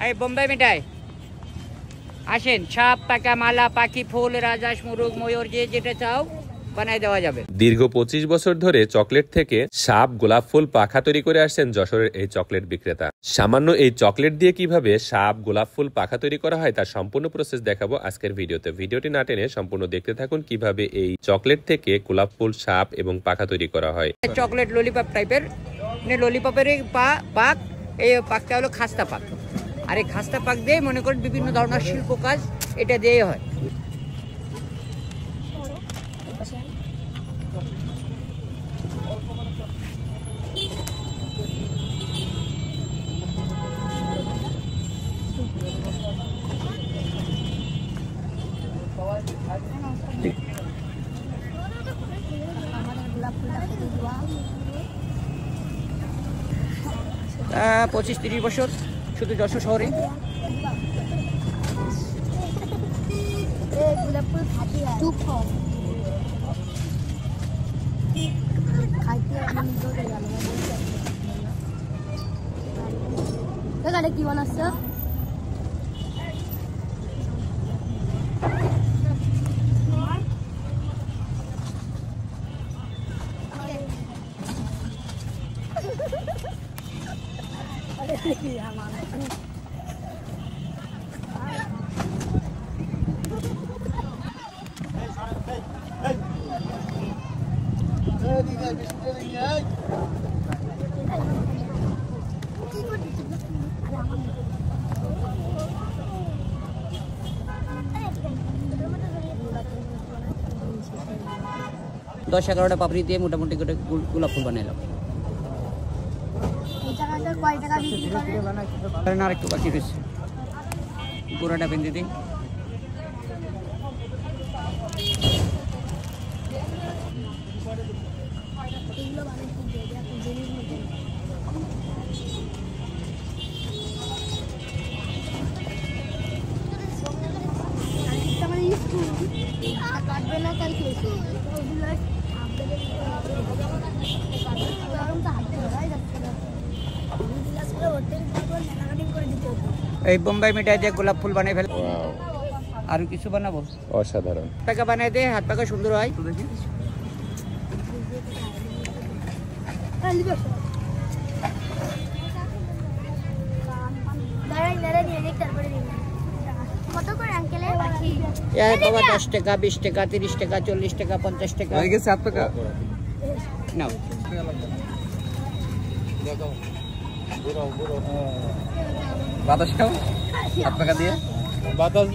এই বোম্বাই মিঠাই আসেন, সাপ, পাকা, মালা, পাখি, ফুল, রাজহাঁস, মুরগ, ময়ূর, যে যেটা চাও বানাই দেওয়া যাবে। দীর্ঘ 25 বছর ধরে চকলেট থেকে সাপ, গোলাপ ফুল, পাখা তৈরি করে আসছেন যশোরের এই চকলেট বিক্রেতা। সামান্য এই চকলেট দিয়ে কিভাবে সাপ, গোলাপ ফুল, পাখা তৈরি করা হয় তার সম্পূর্ণ প্রসেস দেখাবো আজকের ভিডিওতে। ভিডিওটি না টেনে সম্পূর্ণ দেখতে থাকুন কিভাবে এই চকলেট থেকে গোলাপ ফুল, সাপ এবং পাখা তৈরি করা হয়। চকলেট ললিপপ টাইপের, মানে ললিপপের পাক, এই পাকটা হলো খাস্তা পাক। আর এই খাস্তা পাক দিয়ে মনে করেন বিভিন্ন ধরনের শিল্প কাজ এটা দিয়ে হয়। তা 25-30 বছর শুধু যশোর শহরে। কি বানাচ্ছ? দশ 11টা পাপড়ি দিয়ে মোটামুটি করে গোলাপ ফুল বানাইলাম। আর একটু বাকি রয়েছে, গোড়াটা বেঁধে দিই। এই বোম্বাই মিঠাই দিয়ে গোলাপ ফুল বানাই ফেল। আর কিছু বানাবো? অসাধারণ। পাকা বানাই দে, হাত পাকা সুন্দর হয়। বাবা 10 টাকা, 20 টাকা, 30 টাকা, 40 টাকা, 50 টাকা হয়ে গেছে। হাত পাকা নাও। বাতাস খাও হাত পাকা দিয়ে, বাতাস